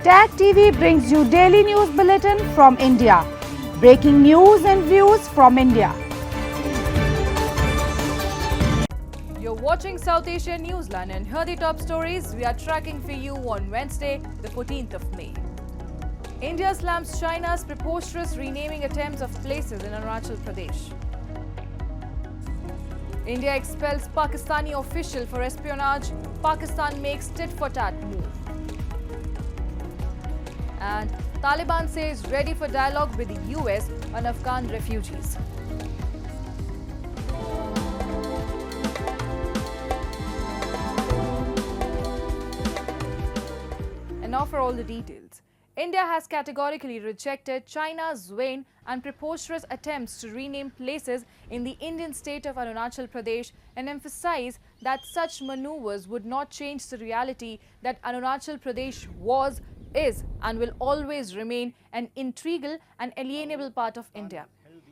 Tag TV brings you daily news bulletin from India. Breaking news and views from India. You're watching South Asia NEWSLINE and here are the top stories we are tracking for you on Wednesday, the 14th of May. India slams China's preposterous renaming attempts of places in Arunachal Pradesh. India expels Pakistani official for espionage. Pakistan makes tit-for-tat move. And Taliban says ready for dialogue with the US on Afghan refugees. And now for all the details. India has categorically rejected China's zane and preposterous attempts to rename places in the Indian state of Arunachal Pradesh and emphasized that such maneuvers would not change the reality that Arunachal Pradesh was, is and will always remain an integral and alienable part of India.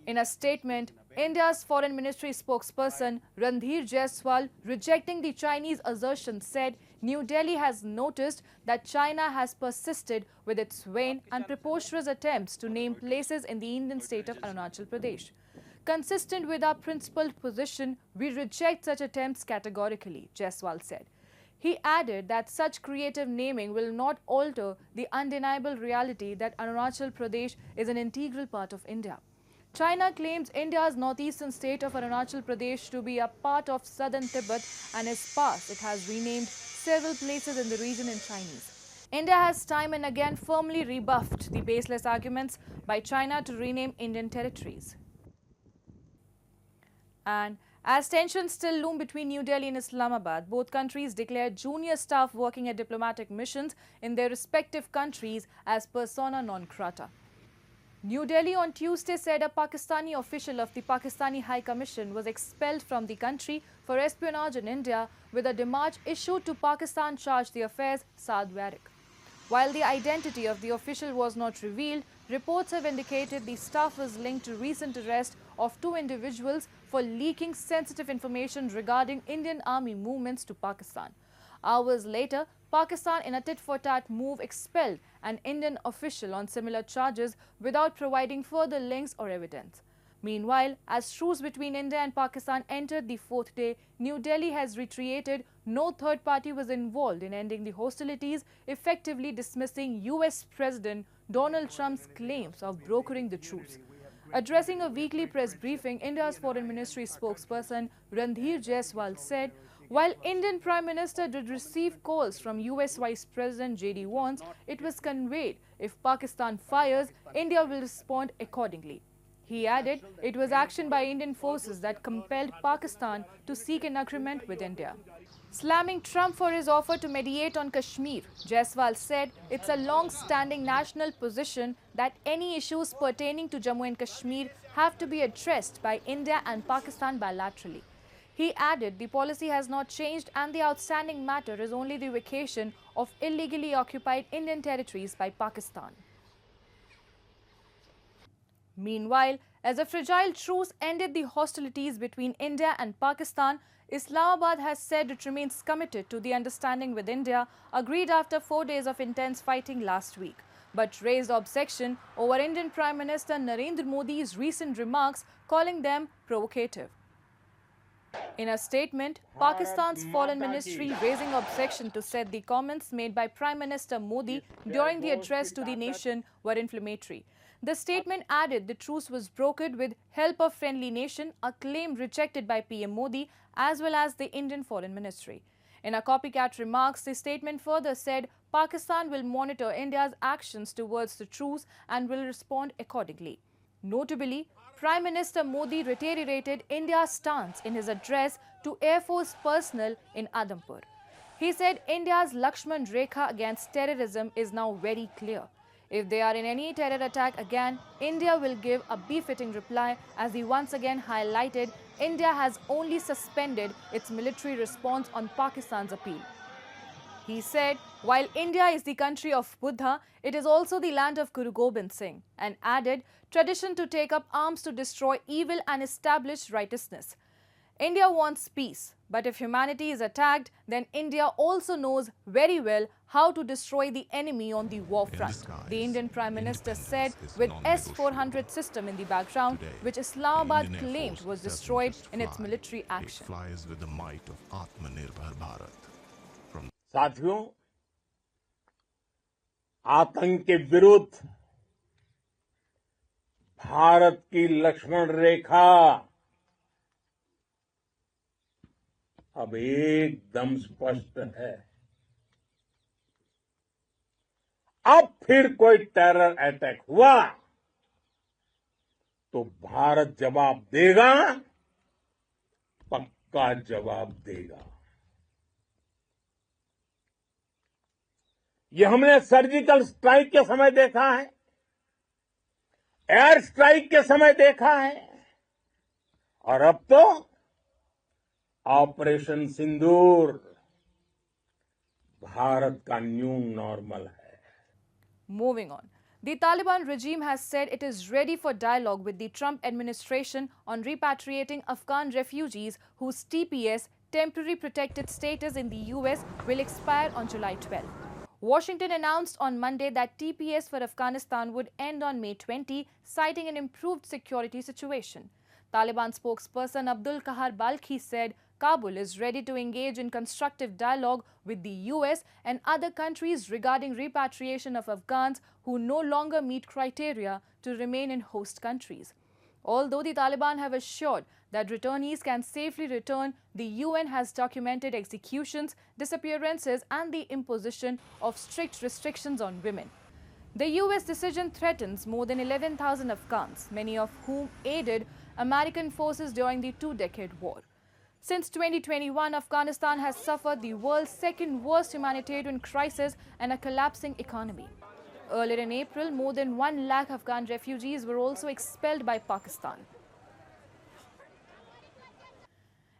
In a statement, India's Foreign Ministry spokesperson Randhir Jaiswal, rejecting the Chinese assertion, said New Delhi has noticed that China has persisted with its vain and preposterous attempts to name places in the Indian state of Arunachal Pradesh. Consistent with our principled position, we reject such attempts categorically, Jaiswal said. He added that such creative naming will not alter the undeniable reality that Arunachal Pradesh is an integral part of India. China claims India's northeastern state of Arunachal Pradesh to be a part of southern Tibet, and its past it has renamed several places in the region in Chinese. India has time and again firmly rebuffed the baseless arguments by China to rename Indian territories. And as tensions still loom between New Delhi and Islamabad, both countries declared junior staff working at diplomatic missions in their respective countries as persona non grata. New Delhi on Tuesday said a Pakistani official of the Pakistani High Commission was expelled from the country for espionage in India, with a demarche issued to Pakistan charged the affair's Saad Warrick. While the identity of the official was not revealed, reports have indicated the staff was linked to recent arrest of two individuals for leaking sensitive information regarding Indian Army movements to Pakistan. Hours later, Pakistan, in a tit-for-tat move, expelled an Indian official on similar charges without providing further links or evidence. Meanwhile, as truce between India and Pakistan entered the fourth day, New Delhi has reiterated no third party was involved in ending the hostilities, effectively dismissing US President Donald Trump's claims of brokering the truce. Addressing a weekly press briefing, India's Foreign Ministry spokesperson Randhir Jaiswal said, while Indian Prime Minister did receive calls from US Vice President J.D. Vance, it was conveyed if Pakistan fires, India will respond accordingly. He added it was action by Indian forces that compelled Pakistan to seek an agreement with India. Slamming Trump for his offer to mediate on Kashmir, Jaiswal said it's a long-standing national position that any issues pertaining to Jammu and Kashmir have to be addressed by India and Pakistan bilaterally. He added the policy has not changed and the outstanding matter is only the vacation of illegally occupied Indian territories by Pakistan. Meanwhile, as a fragile truce ended the hostilities between India and Pakistan, Islamabad has said it remains committed to the understanding with India agreed after 4 days of intense fighting last week, but raised objection over Indian Prime Minister Narendra Modi's recent remarks, calling them provocative. In a statement, Pakistan's Foreign Ministry raising objection to said the comments made by Prime Minister Modi during the address to the nation were inflammatory. The statement added the truce was brokered with help of friendly nation, a claim rejected by PM Modi as well as the Indian Foreign Ministry. In a copycat remarks, the statement further said Pakistan will monitor India's actions towards the truce and will respond accordingly. Notably, Prime Minister Modi reiterated India's stance in his address to Air Force personnel in Adampur. He said India's Lakshman Rekha against terrorism is now very clear. If they are in any terror attack again, India will give a befitting reply, as he once again highlighted India has only suspended its military response on Pakistan's appeal. He said, while India is the country of Buddha, it is also the land of Guru Gobind Singh, and added, tradition to take up arms to destroy evil and establish righteousness. India wants peace, but if humanity is attacked, then India also knows very well how to destroy the enemy on the war front. The Indian Prime Minister said with S-400 system in the background, which Islamabad claimed was destroyed in its military action. साथियों, आतंक के विरुद्ध भारत की लक्ष्मण रेखा अब एकदम स्पष्ट है। अब फिर कोई टेरर अटैक हुआ तो भारत जवाब देगा, पक्का जवाब देगा। ये हमने सर्जिकल स्ट्राइक के समय देखा है, एयर स्ट्राइक के समय देखा है, और अब तो ऑपरेशन सिंदूर भारत का न्यू नॉर्मल है। Moving on. The Taliban regime has said it is ready for dialogue with the Trump administration on repatriating Afghan refugees whose TPS, temporary protected status in the US, will expire on July 12. Washington announced on Monday that TPS for Afghanistan would end on May 20, citing an improved security situation. Taliban spokesperson Abdul Kahar Balkhi said Kabul is ready to engage in constructive dialogue with the US and other countries regarding repatriation of Afghans who no longer meet criteria to remain in host countries. Although the Taliban have assured that returnees can safely return, the UN has documented executions, disappearances and the imposition of strict restrictions on women. The US decision threatens more than 11,000 Afghans, many of whom aided American forces during the two-decade war. Since 2021, Afghanistan has suffered the world's second worst humanitarian crisis and a collapsing economy. Earlier in April, more than 1 lakh Afghan refugees were also expelled by Pakistan.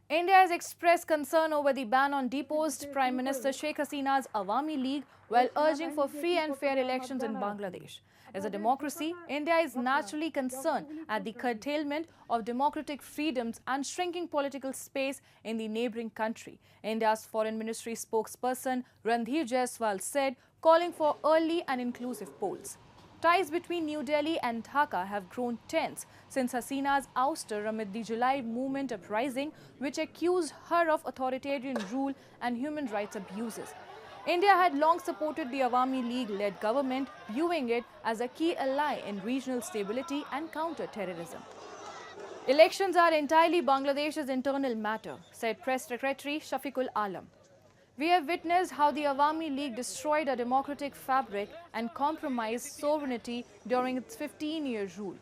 India has expressed concern over the ban on deposed Prime Minister Sheikh Hasina's Awami League while urging for free and fair elections in Bangladesh. As a democracy, India is naturally concerned at the curtailment of democratic freedoms and shrinking political space in the neighbouring country. India's Foreign Ministry spokesperson Randhir Jaiswal said, calling for early and inclusive polls. Ties between New Delhi and Dhaka have grown tense since Hasina's ouster amid the July movement uprising, which accused her of authoritarian rule and human rights abuses. India had long supported the Awami League-led government, viewing it as a key ally in regional stability and counter-terrorism. Elections are entirely Bangladesh's internal matter, said Press Secretary Shafiqul Alam. We have witnessed how the Awami League destroyed a democratic fabric and compromised sovereignty during its 15-year rule.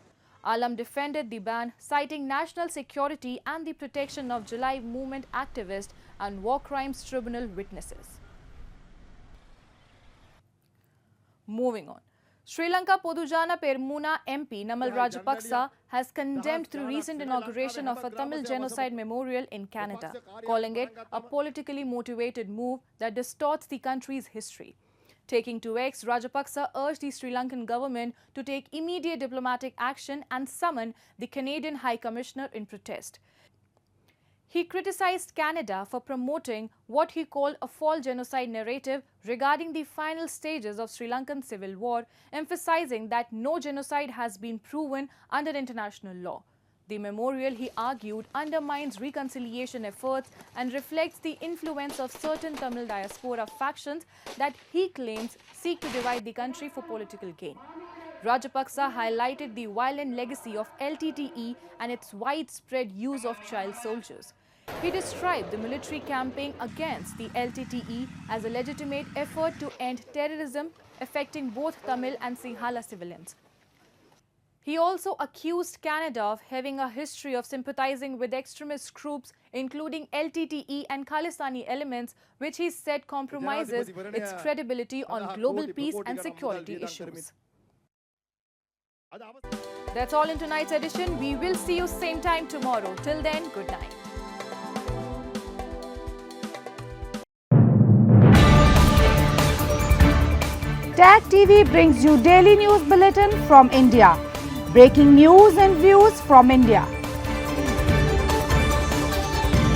Alam defended the ban, citing national security and the protection of July movement activists and war crimes tribunal witnesses. Moving on. Sri Lanka Podujana Permuna MP Namal Rajapaksa has condemned through recent inauguration of a Tamil genocide memorial in Canada, calling it a politically motivated move that distorts the country's history. Taking to X, Rajapaksa urged the Sri Lankan government to take immediate diplomatic action and summon the Canadian High Commissioner in protest. He criticized Canada for promoting what he called a false genocide narrative regarding the final stages of Sri Lankan civil war, emphasizing that no genocide has been proven under international law. The memorial, he argued, undermines reconciliation efforts and reflects the influence of certain Tamil diaspora factions that he claims seek to divide the country for political gain. Rajapaksa highlighted the violent legacy of LTTE and its widespread use of child soldiers. He described the military campaign against the LTTE as a legitimate effort to end terrorism affecting both Tamil and Sinhala civilians. He also accused Canada of having a history of sympathizing with extremist groups, including LTTE and Khalistani elements, which he said compromises its credibility on global peace and security issues. That's all in tonight's edition. We will see you same time tomorrow. Till then, good night. Tag TV brings you daily news bulletin from India. Breaking news and views from India.